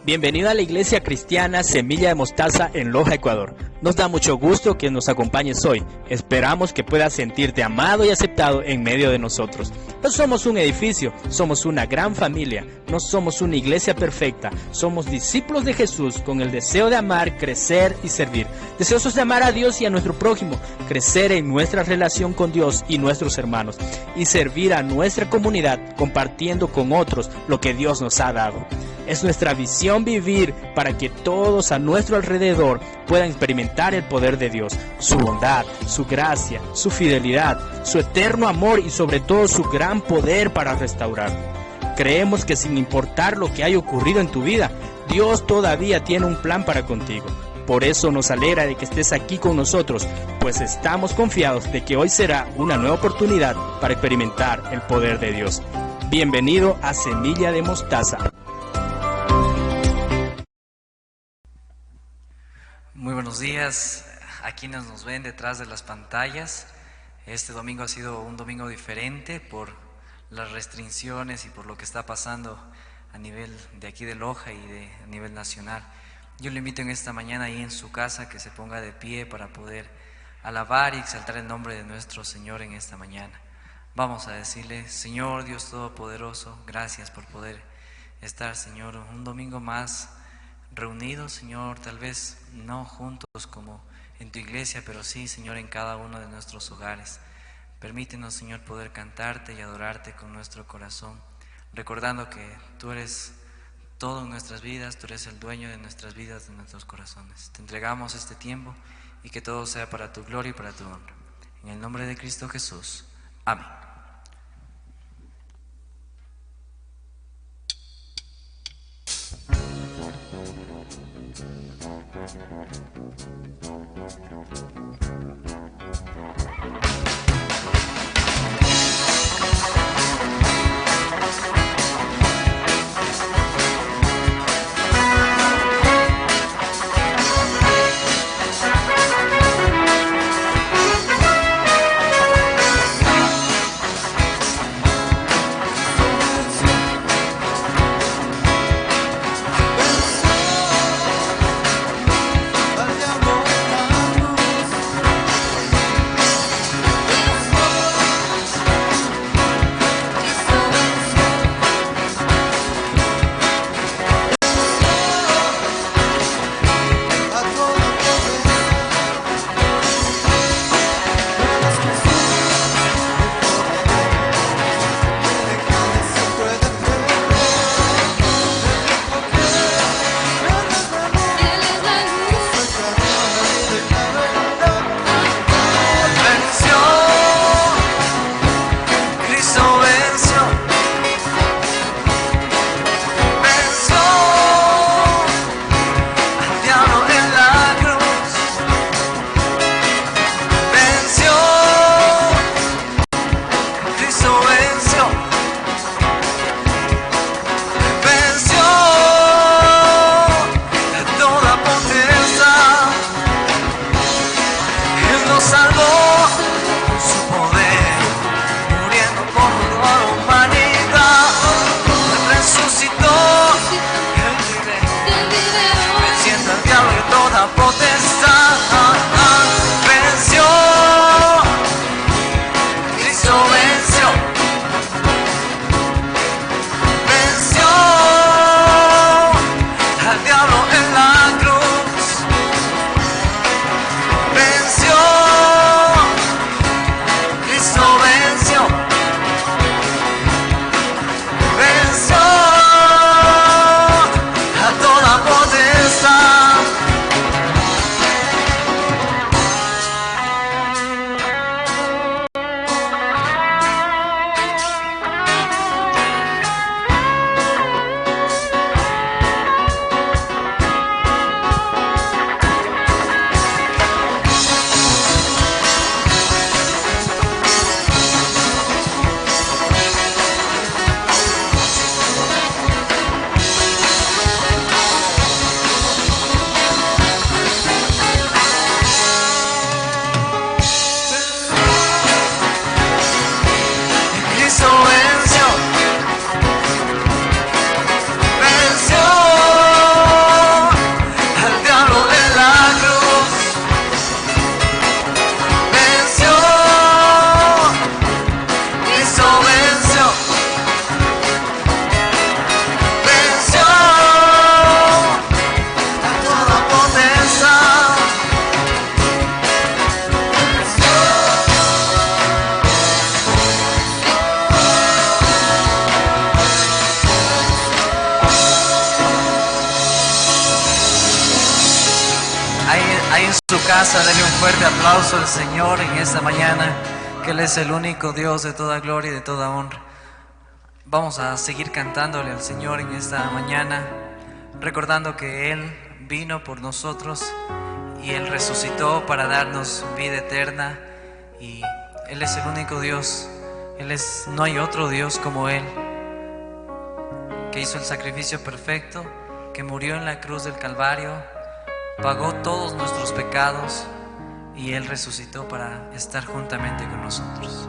Bienvenido a la Iglesia Cristiana Semilla de Mostaza en Loja, Ecuador. Nos da mucho gusto que nos acompañes hoy. Esperamos que puedas sentirte amado y aceptado en medio de nosotros. No somos un edificio, somos una gran familia. No somos una iglesia perfecta. Somos discípulos de Jesús con el deseo de amar, crecer y servir. Deseosos de amar a Dios y a nuestro prójimo, crecer en nuestra relación con Dios y nuestros hermanos, y servir a nuestra comunidad compartiendo con otros lo que Dios nos ha dado. Es nuestra visión vivir para que todos a nuestro alrededor puedan experimentar el poder de Dios, su bondad, su gracia, su fidelidad, su eterno amor y sobre todo su gran poder para restaurar. Creemos que sin importar lo que haya ocurrido en tu vida, Dios todavía tiene un plan para contigo. Por eso nos alegra de que estés aquí con nosotros, pues estamos confiados de que hoy será una nueva oportunidad para experimentar el poder de Dios. Bienvenido a Semilla de Mostaza. Muy buenos días a quienes nos ven detrás de las pantallas. Este domingo ha sido un domingo diferente por las restricciones y por lo que está pasando a nivel de aquí de Loja y a nivel nacional. Yo le invito en esta mañana ahí en su casa que se ponga de pie para poder alabar y exaltar el nombre de nuestro Señor en esta mañana. Vamos a decirle: Señor Dios Todopoderoso, gracias por poder estar, Señor, un domingo más reunidos, Señor, tal vez no juntos como en tu iglesia, pero sí, Señor, en cada uno de nuestros hogares. Permítenos, Señor, poder cantarte y adorarte con nuestro corazón, recordando que tú eres todo en nuestras vidas, tú eres el dueño de nuestras vidas, de nuestros corazones. Te entregamos este tiempo y que todo sea para tu gloria y para tu honra. En el nombre de Cristo Jesús. Amén. casa, denle un fuerte aplauso al Señor en esta mañana, que Él es el único Dios de toda gloria y de toda honra. Vamos a seguir cantándole al Señor en esta mañana, recordando que Él vino por nosotros y Él resucitó para darnos vida eterna, y Él es el único Dios. No hay otro Dios como Él, que hizo el sacrificio perfecto, que murió en la cruz del Calvario, pagó todos nuestros pecados y Él resucitó para estar juntamente con nosotros.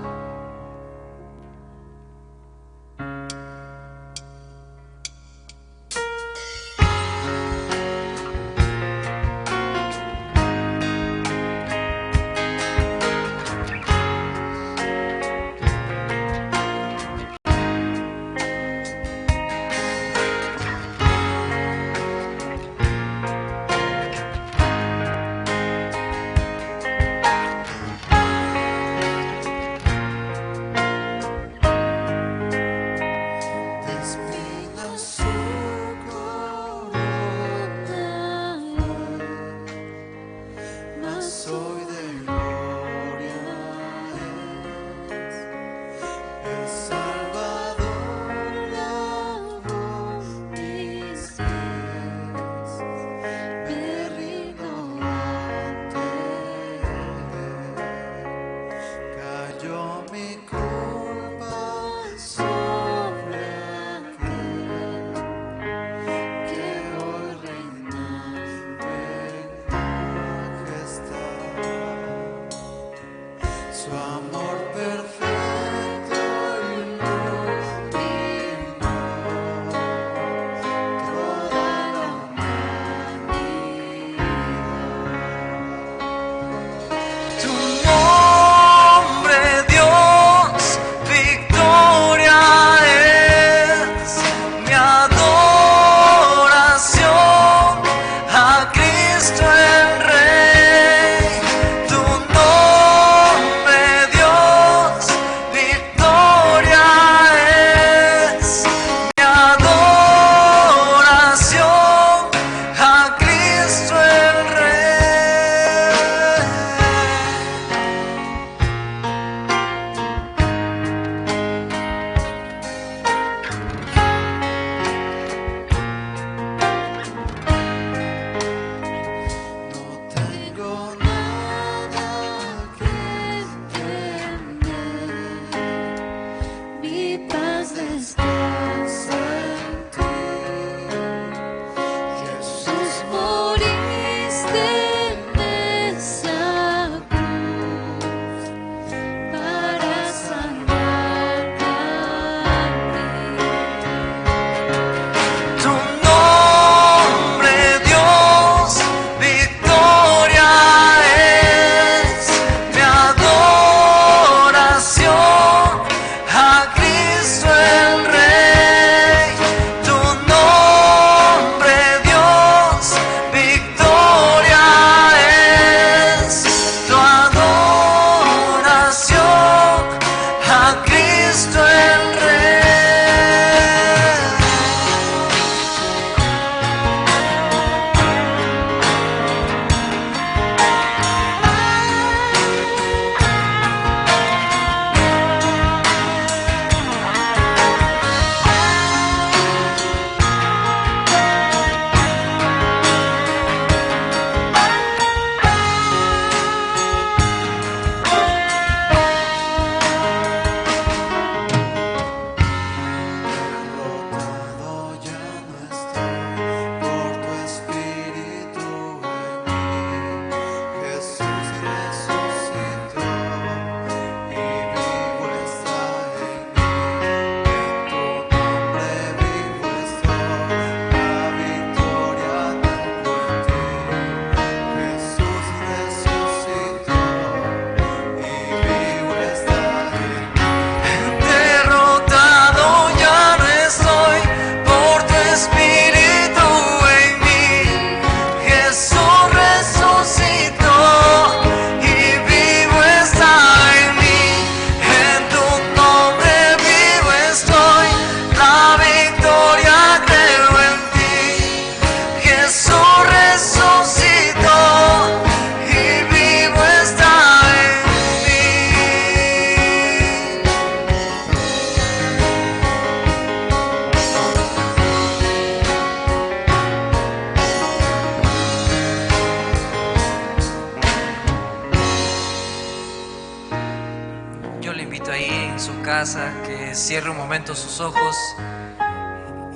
casa, que cierre un momento sus ojos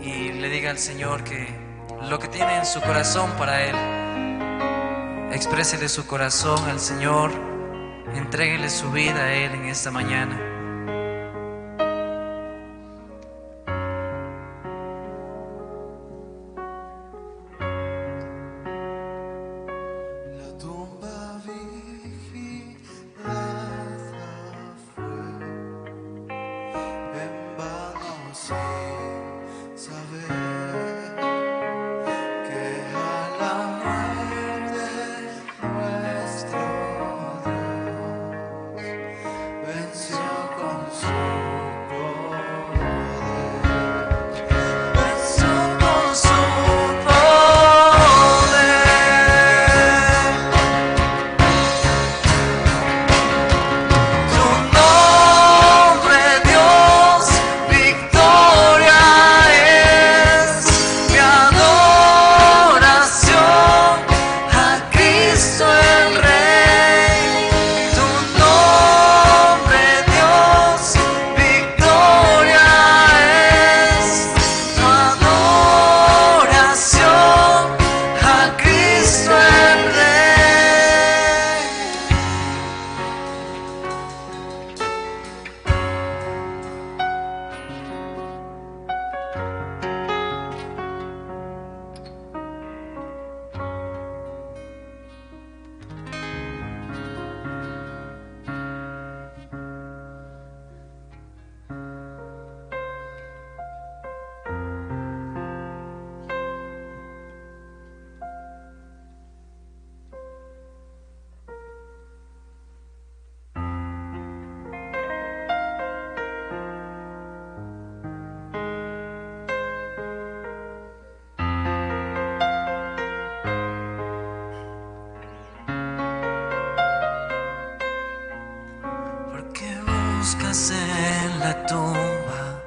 y le diga al Señor que lo que tiene en su corazón para Él, exprésele su corazón al Señor, entréguele su vida a Él en esta mañana. Buscas en la tumba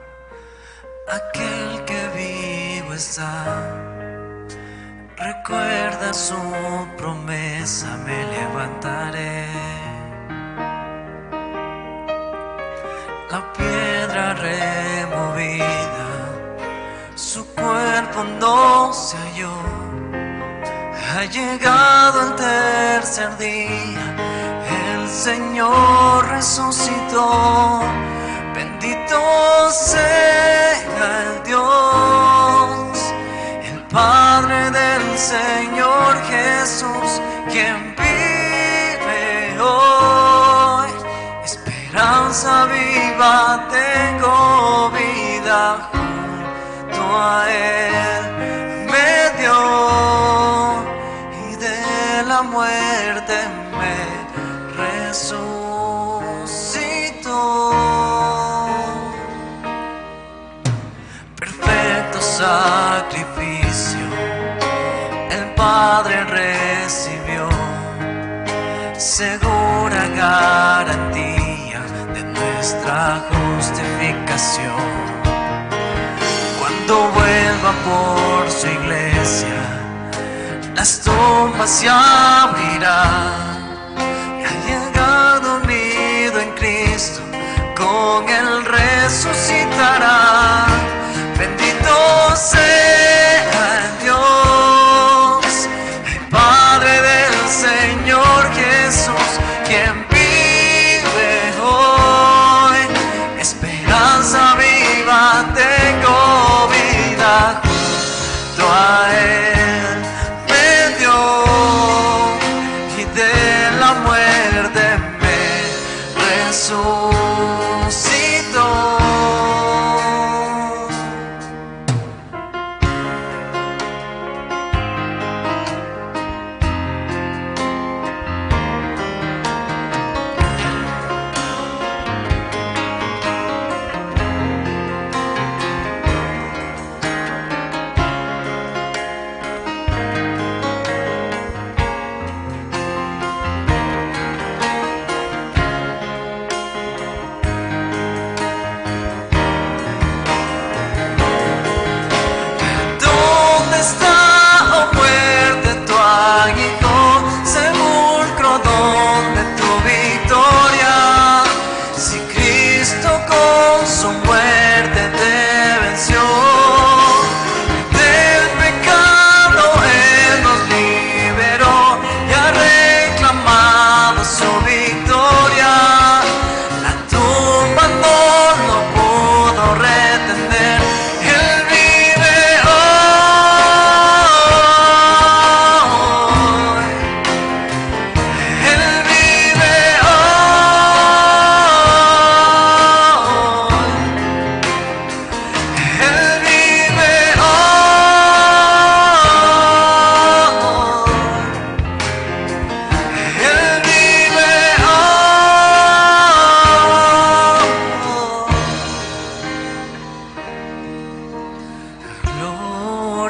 aquel que vivo está. Recuerda su promesa, me levantaré. La piedra removida, su cuerpo no se halló. Ha llegado el tercer día, el Señor resucitó. Bendito sea el Dios, el Padre del Señor Jesús, quien vive hoy. Esperanza viva, tengo vida junto a Él. Me dio y de la muerte me resucitó. Perfecto sacrificio el Padre recibió, segura garantía de nuestra justificación. Cuando vuelva por su iglesia, las tumbas se abrirán. Ha llegado unido en Cristo, con Él resucitará. Bendito sea el Dios, el Padre del Señor Jesús, quien vive hoy. Esperanza viva, tengo vida junto a Él. Me dio y de la muerte me resucitó.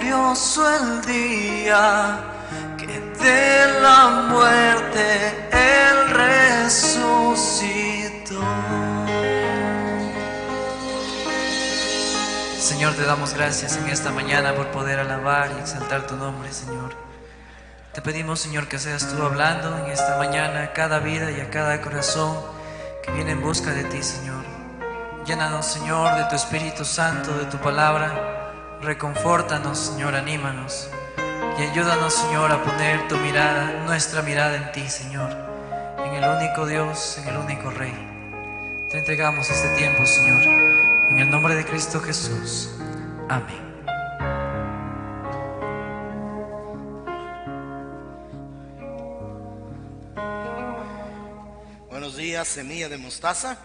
glorioso el día que de la muerte Él resucitó. Señor, te damos gracias en esta mañana por poder alabar y exaltar tu nombre, Señor. Te pedimos, Señor, que seas tú hablando en esta mañana a cada vida y a cada corazón que viene en busca de ti, Señor. Llénanos, Señor, de tu Espíritu Santo, de tu palabra. Reconfórtanos, Señor, anímanos. Y ayúdanos, Señor, a poner tu mirada, nuestra mirada en ti, Señor. En el único Dios, en el único Rey. Te entregamos este tiempo, Señor. En el nombre de Cristo Jesús. Amén. Buenos días, Semilla de Mostaza.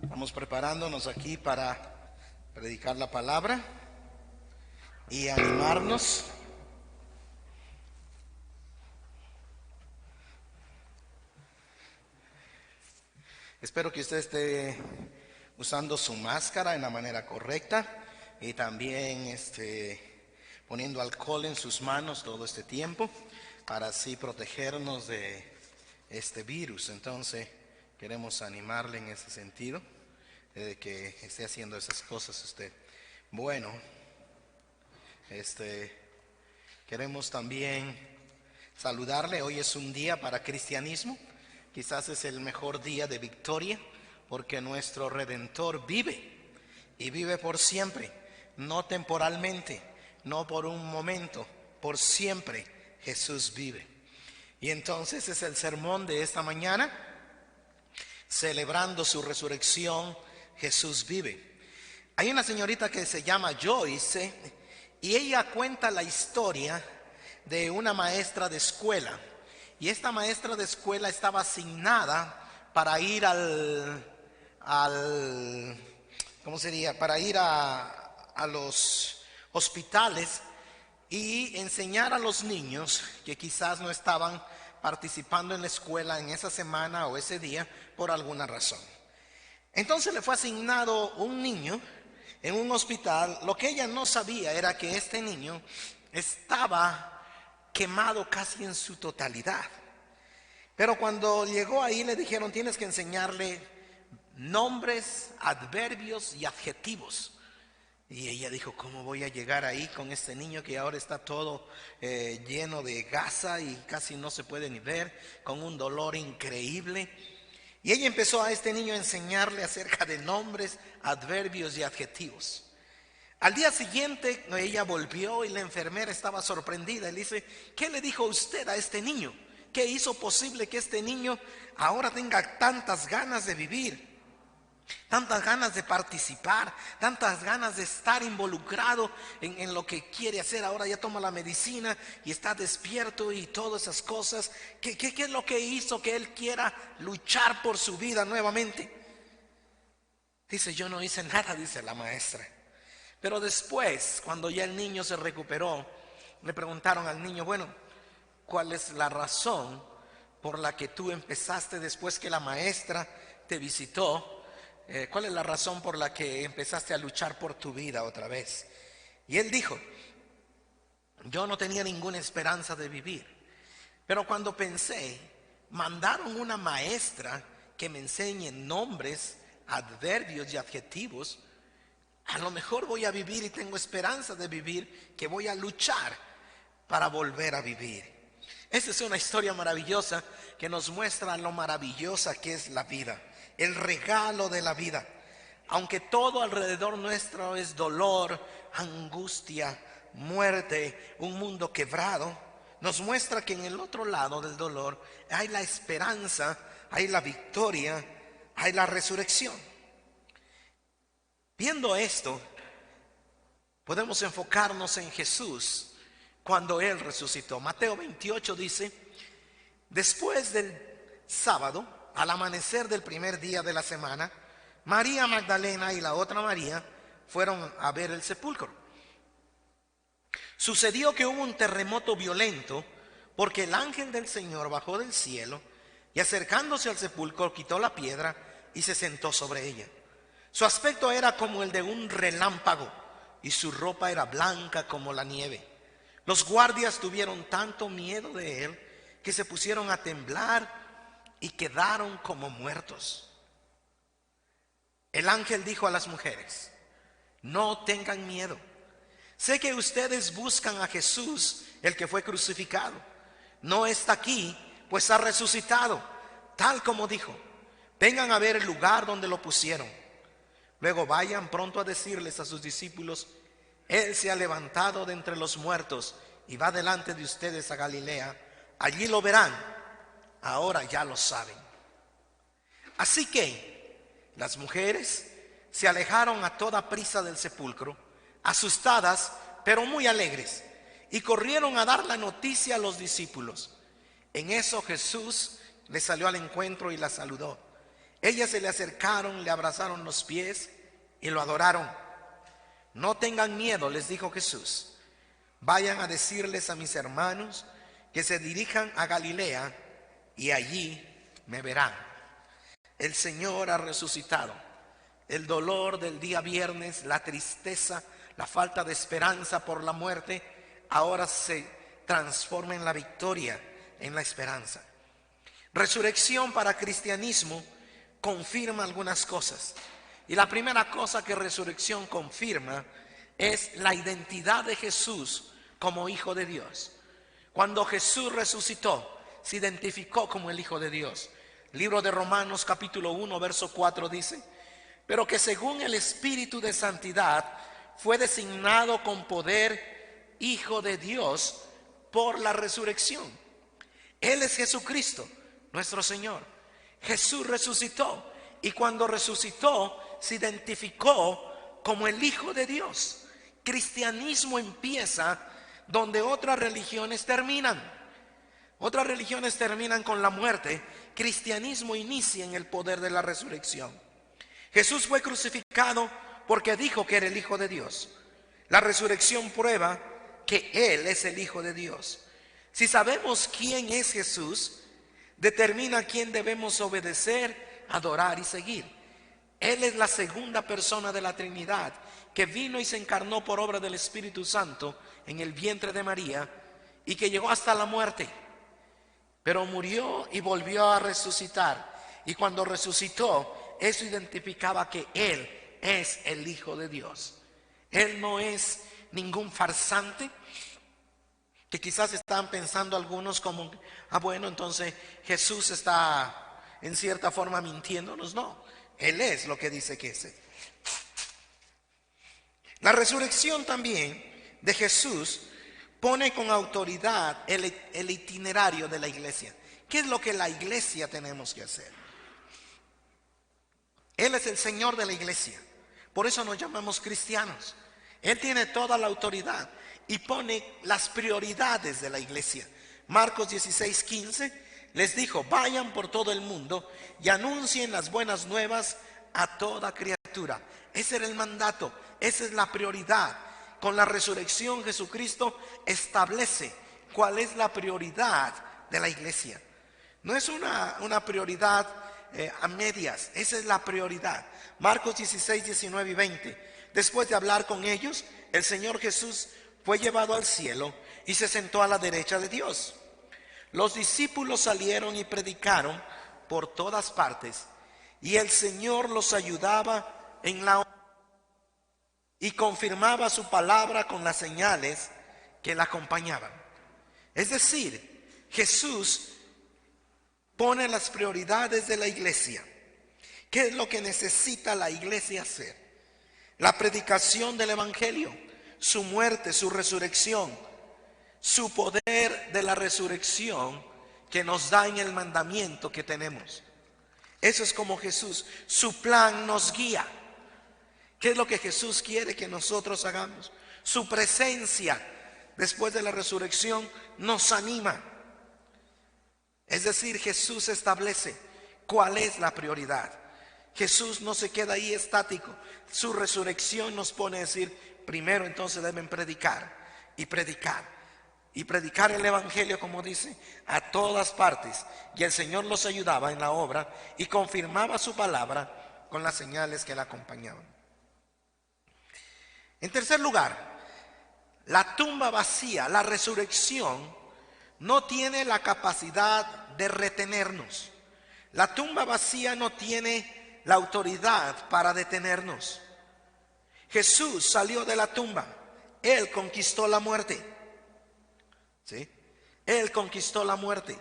Estamos preparándonos aquí para predicar la palabra y animarnos. Espero que usted esté usando su máscara en la manera correcta y también poniendo alcohol en sus manos todo este tiempo para así protegernos de este virus. Entonces queremos animarle en ese sentido, de que esté haciendo esas cosas usted. Bueno, queremos también saludarle. Hoy es un día para cristianismo. Quizás es el mejor día de victoria, porque nuestro Redentor vive y vive por siempre, no temporalmente, no por un momento, por siempre Jesús vive. Y entonces es el sermón de esta mañana, celebrando su resurrección. Jesús vive. Hay una señorita que se llama Joyce y ella cuenta la historia de una maestra de escuela. Y esta maestra de escuela estaba asignada para ir ¿cómo sería? Para ir a los hospitales y enseñar a los niños que quizás no estaban participando en la escuela en esa semana o ese día por alguna razón. Entonces le fue asignado un niño en un hospital. Lo que ella no sabía era que este niño estaba quemado casi en su totalidad. Pero cuando llegó ahí le dijeron: tienes que enseñarle nombres, adverbios y adjetivos. Y ella dijo: ¿cómo voy a llegar ahí con este niño que ahora está todo lleno de gasa y casi no se puede ni ver, con un dolor increíble? Y ella empezó a este niño a enseñarle acerca de nombres, adverbios y adjetivos. Al día siguiente ella volvió y la enfermera estaba sorprendida. Le dice: ¿qué le dijo usted a este niño? ¿Qué hizo posible que este niño ahora tenga tantas ganas de vivir? Tantas ganas de participar, tantas ganas de estar involucrado en lo que quiere hacer. Ahora ya toma la medicina y está despierto y todas esas cosas. ¿Qué es lo que hizo que él quiera luchar por su vida nuevamente? Dice: yo no hice nada, dice la maestra. Pero después, cuando ya el niño se recuperó, le preguntaron al niño: bueno, ¿cuál es la razón por la que tú empezaste después que la maestra te visitó? ¿Cuál es la razón por la que empezaste a luchar por tu vida otra vez? Y él dijo: yo no tenía ninguna esperanza de vivir, pero cuando pensé, mandaron una maestra que me enseñe nombres, adverbios y adjetivos, a lo mejor voy a vivir y tengo esperanza de vivir, que voy a luchar para volver a vivir. Esta es una historia maravillosa que nos muestra lo maravillosa que es la vida, el regalo de la vida. Aunque todo alrededor nuestro es dolor, angustia, muerte, un mundo quebrado, nos muestra que en el otro lado del dolor hay la esperanza, hay la victoria, hay la resurrección. Viendo esto, podemos enfocarnos en Jesús cuando Él resucitó. Mateo 28 dice: después del sábado, al amanecer del primer día de la semana, María Magdalena y la otra María fueron a ver el sepulcro. Sucedió que hubo un terremoto violento, porque el ángel del Señor bajó del cielo y, acercándose al sepulcro, quitó la piedra y se sentó sobre ella. Su aspecto era como el de un relámpago y su ropa era blanca como la nieve. Los guardias tuvieron tanto miedo de él que se pusieron a temblar y quedaron como muertos. El ángel dijo a las mujeres: no tengan miedo. Sé que ustedes buscan a Jesús, el que fue crucificado. No está aquí, pues ha resucitado, tal como dijo. Vengan a ver el lugar donde lo pusieron. Luego vayan pronto a decirles a sus discípulos: Él se ha levantado de entre los muertos y va delante de ustedes a Galilea. Allí lo verán. Ahora ya lo saben. Así que las mujeres se alejaron a toda prisa del sepulcro, asustadas pero muy alegres, y corrieron a dar la noticia a los discípulos. En eso Jesús les salió al encuentro y la saludó. Ellas se le acercaron, le abrazaron los pies y lo adoraron. No tengan miedo, les dijo Jesús. Vayan a decirles a mis hermanos que se dirijan a Galilea y allí me verán. El Señor ha resucitado. El dolor del día viernes, la tristeza, la falta de esperanza por la muerte, ahora se transforma en la victoria, en la esperanza. Resurrección para cristianismo confirma algunas cosas. Y la primera cosa que resurrección confirma es la identidad de Jesús como Hijo de Dios. Cuando Jesús resucitó, se identificó como el Hijo de Dios. Libro de Romanos capítulo 1 verso 4 dice: pero que según el Espíritu de santidad fue designado con poder Hijo de Dios por la resurrección. Él es Jesucristo, nuestro Señor. Jesús resucitó, y cuando resucitó se identificó como el Hijo de Dios. Cristianismo empieza donde otras religiones terminan. Otras religiones terminan con la muerte. Cristianismo inicia en el poder de la resurrección. Jesús fue crucificado porque dijo que era el Hijo de Dios. La resurrección prueba que Él es el Hijo de Dios. Si sabemos quién es Jesús, determina a quién debemos obedecer, adorar y seguir. Él es la segunda persona de la Trinidad, que vino y se encarnó por obra del Espíritu Santo en el vientre de María, y que llegó hasta la muerte, pero murió y volvió a resucitar. Y cuando resucitó, eso identificaba que Él es el Hijo de Dios. Él no es ningún farsante, que quizás estaban pensando algunos como: bueno, entonces Jesús está en cierta forma mintiéndonos. No, Él es lo que dice que es. La resurrección también de Jesús pone con autoridad el itinerario de la iglesia. ¿Qué es lo que la iglesia tenemos que hacer? Él es el Señor de la iglesia. Por eso nos llamamos cristianos. Él tiene toda la autoridad y pone las prioridades de la iglesia. Marcos 16:15 les dijo: vayan por todo el mundo y anuncien las buenas nuevas a toda criatura. Ese era el mandato, esa es la prioridad. Con la resurrección Jesucristo establece cuál es la prioridad de la iglesia. No es una prioridad a medias, esa es la prioridad. Marcos 16, 19 y 20. Después de hablar con ellos, el Señor Jesús fue llevado al cielo y se sentó a la derecha de Dios. Los discípulos salieron y predicaron por todas partes, y el Señor los ayudaba en la obra y confirmaba su palabra con las señales que la acompañaban. Es decir, Jesús pone las prioridades de la iglesia. ¿Qué es lo que necesita la iglesia hacer? La predicación del evangelio, su muerte, su resurrección, su poder de la resurrección que nos da en el mandamiento que tenemos. Eso es como Jesús, su plan nos guía. ¿Qué es lo que Jesús quiere que nosotros hagamos? Su presencia después de la resurrección nos anima. Es decir, Jesús establece cuál es la prioridad. Jesús no se queda ahí estático. Su resurrección nos pone a decir: primero entonces deben predicar y predicar. Y predicar el evangelio, como dice, a todas partes. Y el Señor los ayudaba en la obra y confirmaba su palabra con las señales que la acompañaban. En tercer lugar, La tumba vacía, la resurrección, no tiene la capacidad de retenernos. La tumba vacía no tiene la autoridad para detenernos. Jesús salió de la tumba. Él conquistó la muerte. ¿Sí? Él conquistó la muerte.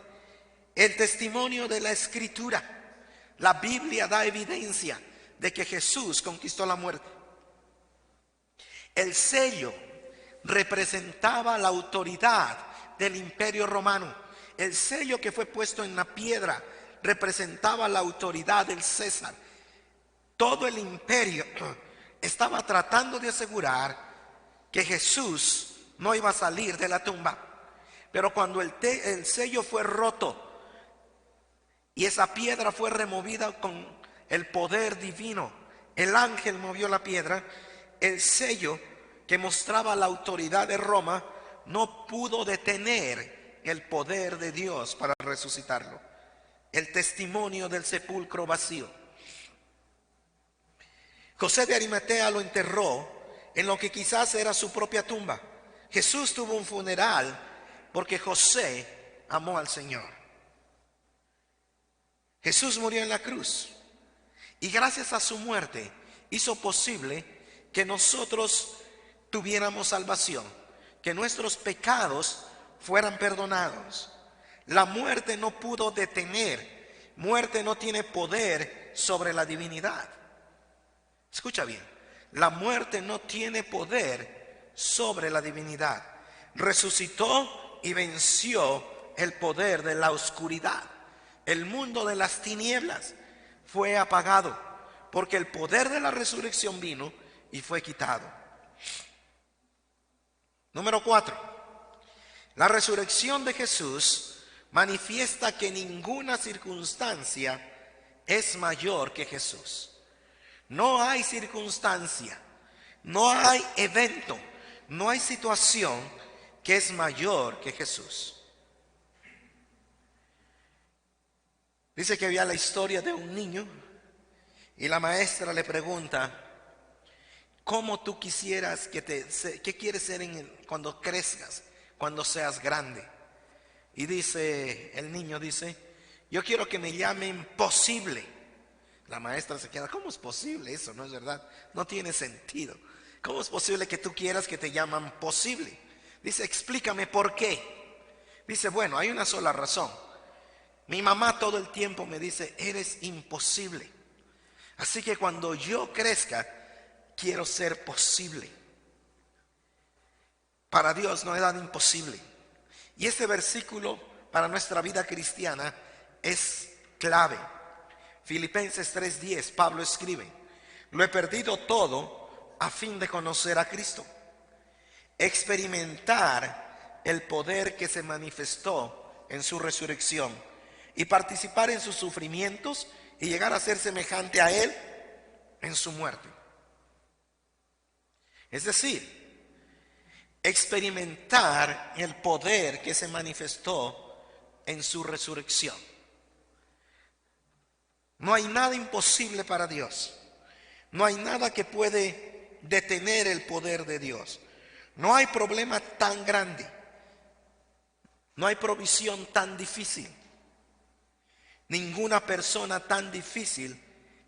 El testimonio de la Escritura. La Biblia da evidencia de que Jesús conquistó la muerte. El sello representaba la autoridad del Imperio Romano. El sello que fue puesto en la piedra representaba la autoridad del César. Todo el imperio estaba tratando de asegurar que Jesús no iba a salir de la tumba. Pero cuando el sello fue roto y esa piedra fue removida con el poder divino, el ángel movió la piedra, el sello que mostraba la autoridad de Roma no pudo detener el poder de Dios para resucitarlo. El testimonio del sepulcro vacío. José de Arimatea lo enterró en lo que quizás era su propia tumba. Jesús tuvo un funeral porque José amó al Señor. Jesús murió en la cruz y gracias a su muerte hizo posible que nosotros tuviéramos salvación, que nuestros pecados fueran perdonados. La muerte no pudo detener, muerte no tiene poder sobre la divinidad. Escucha bien, la muerte no tiene poder sobre la divinidad. Resucitó y venció el poder de la oscuridad. El mundo de las tinieblas fue apagado porque el poder de la resurrección vino y fue quitado. Número 4. La resurrección de Jesús manifiesta que ninguna circunstancia es mayor que Jesús. No hay circunstancia, no hay evento, no hay situación que es mayor que Jesús. Dice que había la historia de un niño y la maestra le pregunta: ¿cómo tú quisieras qué quieres ser cuando crezcas, cuando seas grande? Y dice, el niño dice: yo quiero que me llamen posible. La maestra se queda: ¿cómo es posible eso? No es verdad, no tiene sentido. ¿Cómo es posible que tú quieras que te llaman posible? Dice: explícame por qué. Dice: bueno, hay una sola razón. Mi mamá todo el tiempo me dice: eres imposible. Así que cuando yo crezca, quiero ser posible. Para Dios no hay nada imposible. Y este versículo para nuestra vida cristiana es clave. Filipenses 3:10, Pablo escribe: lo he perdido todo a fin de conocer a Cristo, experimentar el poder que se manifestó en su resurrección y participar en sus sufrimientos y llegar a ser semejante a Él en su muerte. Es decir, experimentar el poder que se manifestó en su resurrección. No hay nada imposible para Dios. No hay nada que puede detener el poder de Dios. No hay problema tan grande. No hay provisión tan difícil. Ninguna persona tan difícil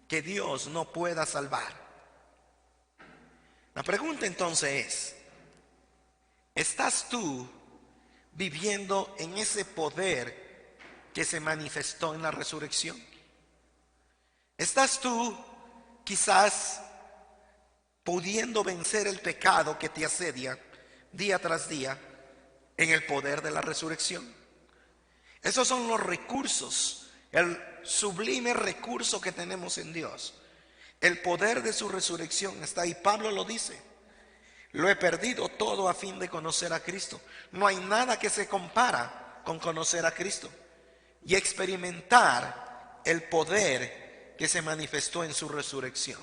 que Dios no pueda salvar. La pregunta entonces es: ¿estás tú viviendo en ese poder que se manifestó en la resurrección? ¿Estás tú quizás pudiendo vencer el pecado que te asedia día tras día en el poder de la resurrección? Esos son los recursos, el sublime recurso que tenemos en Dios. El poder de su resurrección está ahí. Pablo lo dice: lo he perdido todo a fin de conocer a Cristo. No hay nada que se compara con conocer a Cristo y experimentar el poder que se manifestó en su resurrección.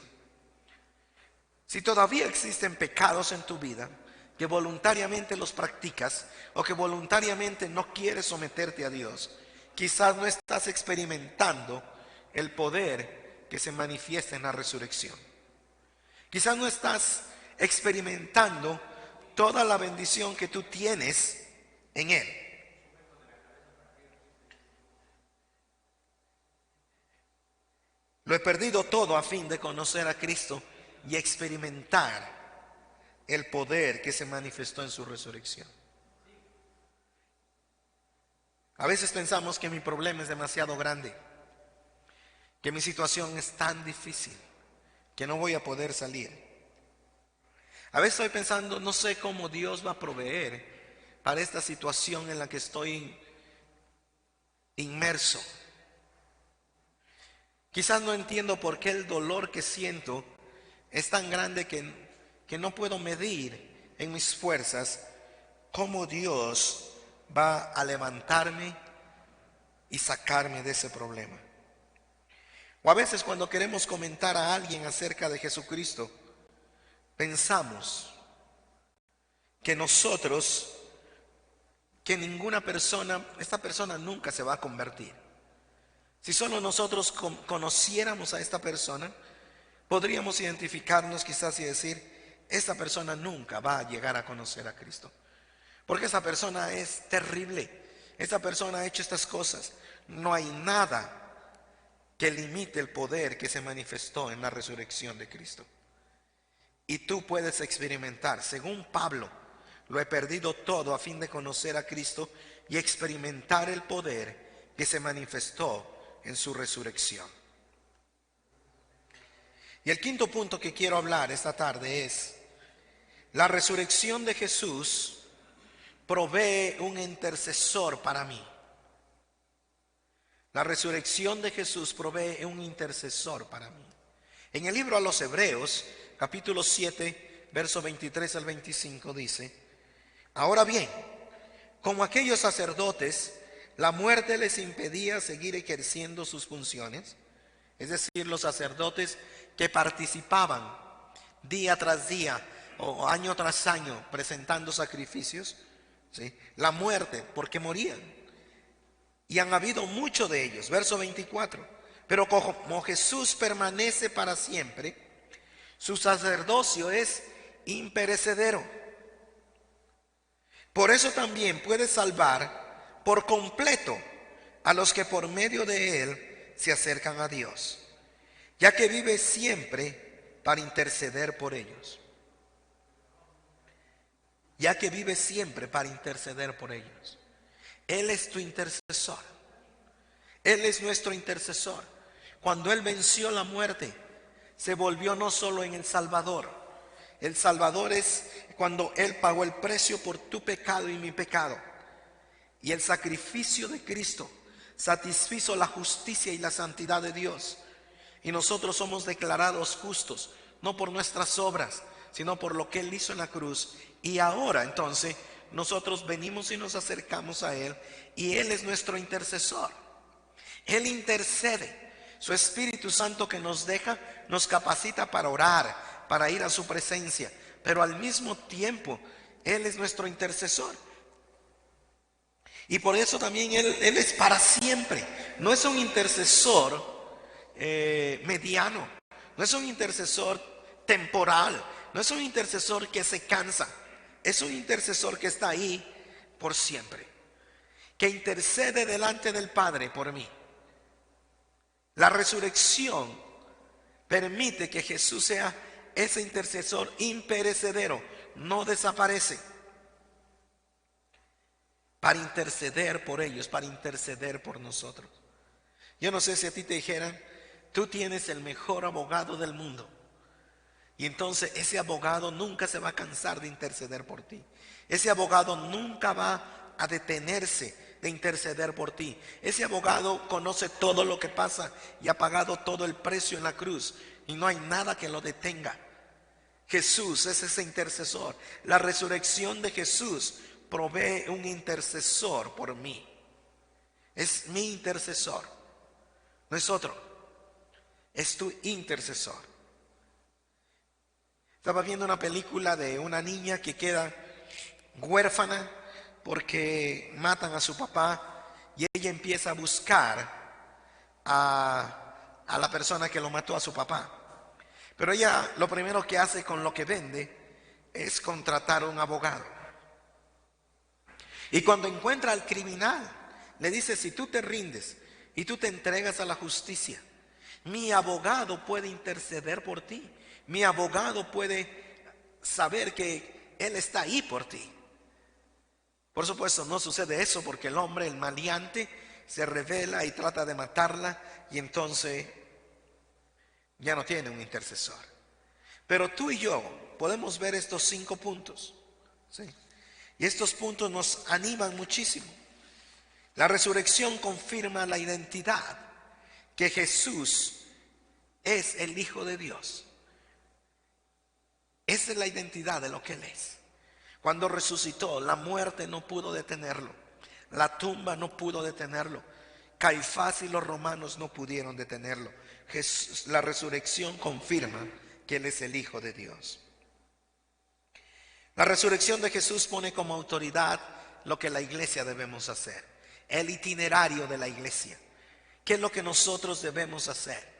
Si todavía existen pecados en tu vida que voluntariamente los practicas o que voluntariamente no quieres someterte a Dios, quizás no estás experimentando el poder que se manifiesta en la resurrección. Quizás no estás experimentando toda la bendición que tú tienes en Él. Lo he perdido todo a fin de conocer a Cristo y experimentar el poder que se manifestó en su resurrección. A veces pensamos que mi problema es demasiado grande, que mi situación es tan difícil, que no voy a poder salir. A veces estoy pensando, no sé cómo Dios va a proveer para esta situación en la que estoy inmerso. Quizás no entiendo por qué el dolor que siento es tan grande que no puedo medir en mis fuerzas cómo Dios va a levantarme y sacarme de ese problema. O a veces cuando queremos comentar a alguien acerca de Jesucristo, pensamos que ninguna persona, esta persona nunca se va a convertir. Si solo nosotros conociéramos a esta persona, podríamos identificarnos quizás y decir, esta persona nunca va a llegar a conocer a Cristo. Porque esa persona es terrible, esta persona ha hecho estas cosas. No hay nada que limite el poder que se manifestó en la resurrección de Cristo. Y tú puedes experimentar, según Pablo, lo he perdido todo a fin de conocer a Cristo y experimentar el poder que se manifestó en su resurrección. Y el quinto punto que quiero hablar esta tarde es, la resurrección de Jesús provee un intercesor para mí. La resurrección de Jesús provee un intercesor para mí. En el libro a los Hebreos, capítulo 7, verso 23 al 25 dice, ahora bien, como aquellos sacerdotes, la muerte les impedía seguir ejerciendo sus funciones, es decir, los sacerdotes que participaban día tras día o año tras año presentando sacrificios, ¿sí? La muerte, porque morían. Y han habido muchos de ellos. Verso 24. Pero como Jesús permanece para siempre, su sacerdocio es imperecedero. Por eso también puede salvar por completo a los que por medio de él se acercan a Dios, ya que vive siempre para interceder por ellos. Ya que vive siempre para interceder por ellos. Él es tu intercesor. Él es nuestro intercesor. Cuando Él venció la muerte, se volvió no solo en el Salvador. El Salvador es cuando Él pagó el precio por tu pecado y mi pecado. Y el sacrificio de Cristo satisfizo la justicia y la santidad de Dios. Y nosotros somos declarados justos, no por nuestras obras, sino por lo que Él hizo en la cruz. Y ahora entonces nosotros venimos y nos acercamos a Él, y Él es nuestro intercesor. Él intercede. Su Espíritu Santo que nos deja nos capacita para orar, para ir a su presencia, pero al mismo tiempo Él es nuestro intercesor. Y por eso también Él es para siempre. No es un intercesor mediano, no es un intercesor temporal, no es un intercesor que se cansa. Es un intercesor que está ahí por siempre, que intercede delante del Padre por mí. La resurrección permite que Jesús sea ese intercesor imperecedero, no desaparece, para interceder por ellos, para interceder por nosotros. Yo no sé si a ti te dijeran, tú tienes el mejor abogado del mundo. Y entonces ese abogado nunca se va a cansar de interceder por ti. Ese abogado nunca va a detenerse de interceder por ti. Ese abogado conoce todo lo que pasa y ha pagado todo el precio en la cruz. Y no hay nada que lo detenga. Jesús es ese intercesor. La resurrección de Jesús provee un intercesor por mí. Es mi intercesor. No es otro. Es tu intercesor. Estaba viendo una película de una niña que queda huérfana porque matan a su papá, y ella empieza a buscar a la persona que lo mató a su papá. Pero ella lo primero que hace con lo que vende es contratar un abogado. Y cuando encuentra al criminal, le dice: si tú te rindes y tú te entregas a la justicia, mi abogado puede interceder por ti. Mi abogado puede saber que él está ahí por ti. Por supuesto, no sucede eso, porque el hombre, el maleante, se revela y trata de matarla, y entonces ya no tiene un intercesor. Pero tú y yo podemos ver estos 5 puntos, ¿sí? Y estos puntos nos animan muchísimo. La resurrección confirma la identidad, que Jesús es el Hijo de Dios. Esa es la identidad de lo que Él es. Cuando resucitó, la muerte no pudo detenerlo. La tumba no pudo detenerlo. Caifás y los romanos no pudieron detenerlo. La resurrección confirma que Él es el Hijo de Dios. La resurrección de Jesús pone como autoridad lo que la iglesia debemos hacer. El itinerario de la iglesia. ¿Qué es lo que nosotros debemos hacer?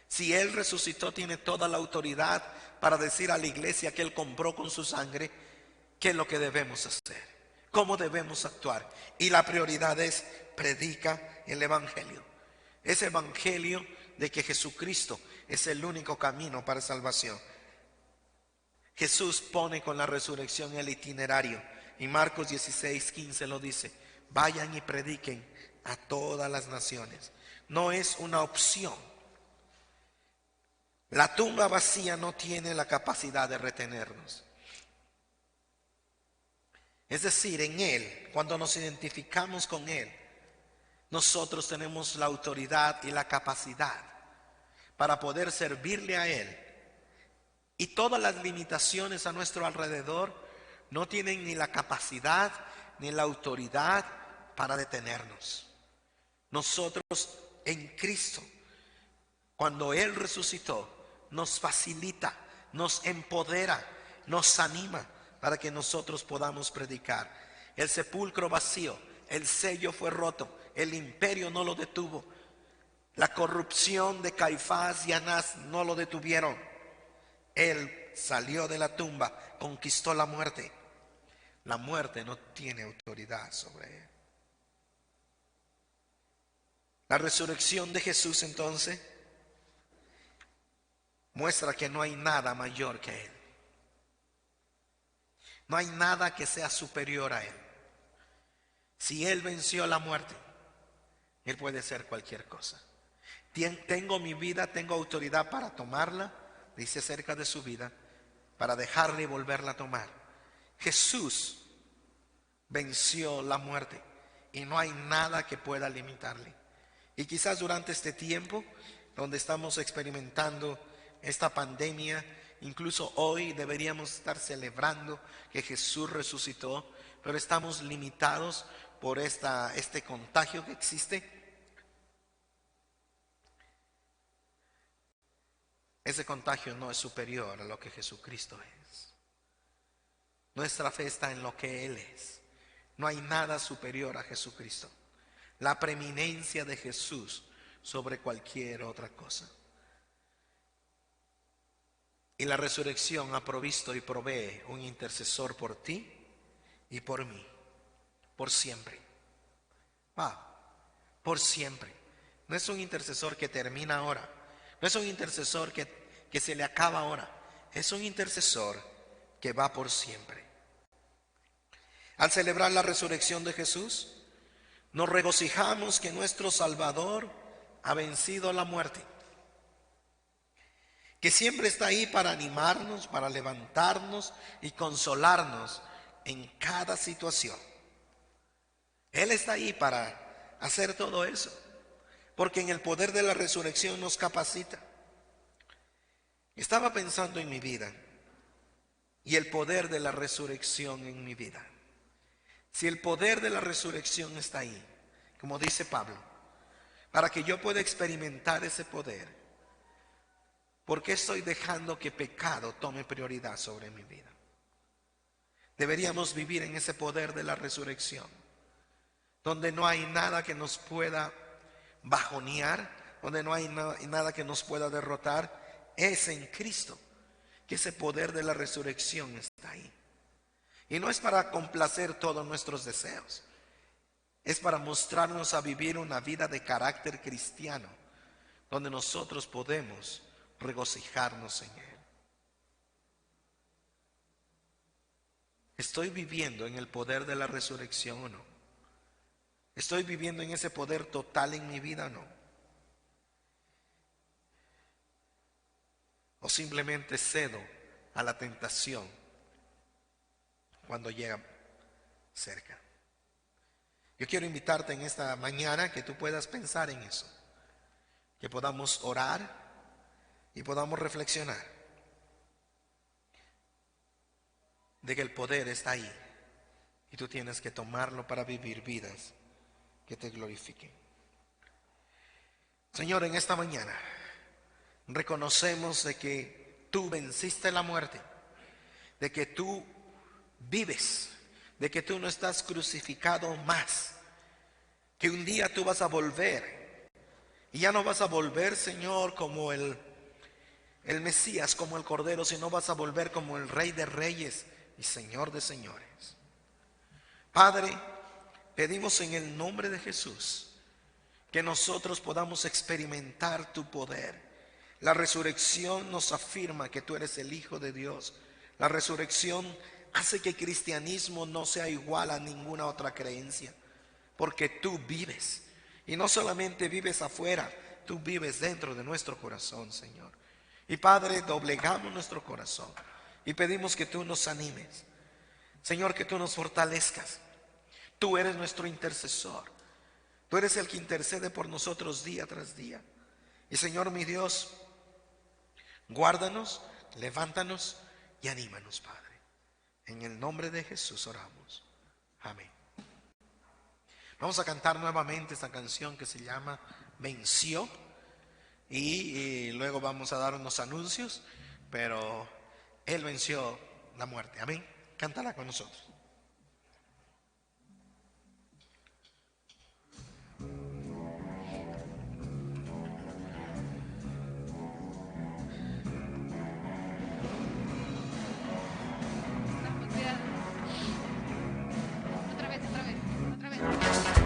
Si Él resucitó, tiene toda la autoridad para decir a la iglesia que Él compró con su sangre qué es lo que debemos hacer, cómo debemos actuar. Y la prioridad es: predica el evangelio. Ese evangelio de que Jesucristo es el único camino para salvación. Jesús pone con la resurrección el itinerario. Y Marcos 16:15 lo dice: vayan y prediquen a todas las naciones. No es una opción. La tumba vacía no tiene la capacidad de retenernos. Es decir, en Él, cuando nos identificamos con Él, nosotros tenemos la autoridad y la capacidad para poder servirle a Él. Y todas las limitaciones a nuestro alrededor no tienen ni la capacidad ni la autoridad para detenernos. Nosotros en Cristo, cuando Él resucitó, nos facilita, nos empodera, nos anima para que nosotros podamos predicar. El sepulcro vacío, el sello fue roto, el imperio no lo detuvo. La corrupción de Caifás y Anás no lo detuvieron. Él salió de la tumba, conquistó la muerte. La muerte no tiene autoridad sobre él. La resurrección de Jesús entonces muestra que no hay nada mayor que Él. No hay nada que sea superior a Él. Si Él venció la muerte, Él puede ser cualquier cosa. Tengo mi vida, tengo autoridad para tomarla, dice acerca de su vida, para dejarla y volverla a tomar. Jesús venció la muerte y no hay nada que pueda limitarle. Y quizás durante este tiempo donde estamos experimentando esta pandemia, incluso hoy deberíamos estar celebrando que Jesús resucitó, pero estamos limitados por este contagio que existe. Ese contagio no es superior a lo que Jesucristo es. Nuestra fe está en lo que Él es. No hay nada superior a Jesucristo. La preeminencia de Jesús sobre cualquier otra cosa. Y la resurrección ha provisto y provee un intercesor por ti y por mí, por siempre. Por siempre. No es un intercesor que termina ahora. No es un intercesor que se le acaba ahora. Es un intercesor que va por siempre. Al celebrar la resurrección de Jesús, nos regocijamos que nuestro Salvador ha vencido la muerte, que siempre está ahí para animarnos, para levantarnos y consolarnos en cada situación. Él está ahí para hacer todo eso, porque en el poder de la resurrección nos capacita. Estaba pensando en mi vida y el poder de la resurrección en mi vida. Si el poder de la resurrección está ahí, como dice Pablo, para que yo pueda experimentar ese poder, ¿por qué estoy dejando que pecado tome prioridad sobre mi vida? Deberíamos vivir en ese poder de la resurrección, donde no hay nada que nos pueda bajonear, donde no hay nada que nos pueda derrotar. Es en Cristo que ese poder de la resurrección está. está ahí. Y no es para complacer todos nuestros deseos. Es para mostrarnos a vivir una vida de carácter cristiano, donde nosotros podemos regocijarnos en Él. ¿Estoy viviendo en el poder de la resurrección o no? ¿Estoy viviendo en ese poder total en mi vida o no? ¿O simplemente cedo a la tentación cuando llega cerca? Yo quiero invitarte en esta mañana que tú puedas pensar en eso, que podamos orar y podamos reflexionar de que el poder está ahí y tú tienes que tomarlo para vivir vidas que te glorifiquen. Señor, en esta mañana reconocemos de que tú venciste la muerte, de que tú vives, de que tú no estás crucificado más, que un día tú vas a volver y ya no vas a volver, Señor, como el Mesías, como el Cordero, sino vas a volver como el Rey de Reyes y Señor de señores. Padre, pedimos en el nombre de Jesús que nosotros podamos experimentar tu poder. La resurrección nos afirma que tú eres el Hijo de Dios. La resurrección hace que el cristianismo no sea igual a ninguna otra creencia, porque tú vives. Y no solamente vives afuera, tú vives dentro de nuestro corazón, Señor. Y Padre, doblegamos nuestro corazón y pedimos que tú nos animes, Señor, que tú nos fortalezcas. Tú eres nuestro intercesor. Tú eres el que intercede por nosotros día tras día. Y Señor, mi Dios, guárdanos, levántanos y anímanos, Padre. En el nombre de Jesús oramos. Amén. Vamos a cantar nuevamente esta canción que se llama Venció. Y luego vamos a dar unos anuncios, pero Él venció la muerte. Amén. Cántala con nosotros. Venció.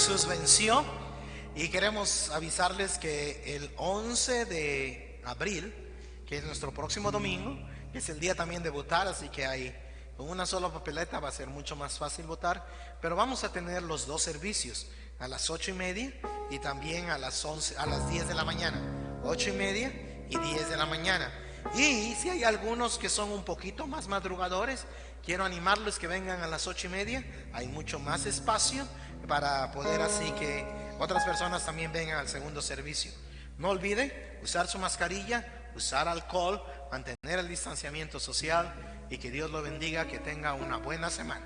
Jesús venció. Y queremos avisarles que el 11 de abril, que es nuestro próximo domingo, que es el día también de votar, así que hay con una sola papeleta va a ser mucho más fácil votar, pero vamos a tener los dos servicios, a las 8:30 y también a las 10 de la mañana, 8:30 y 10 de la mañana. Y si hay algunos que son un poquito más madrugadores, quiero animarlos que vengan a las 8:30, hay mucho más espacio para poder así que otras personas también vengan al segundo servicio. No olviden usar su mascarilla, usar alcohol, mantener el distanciamiento social y que Dios lo bendiga, que tenga una buena semana.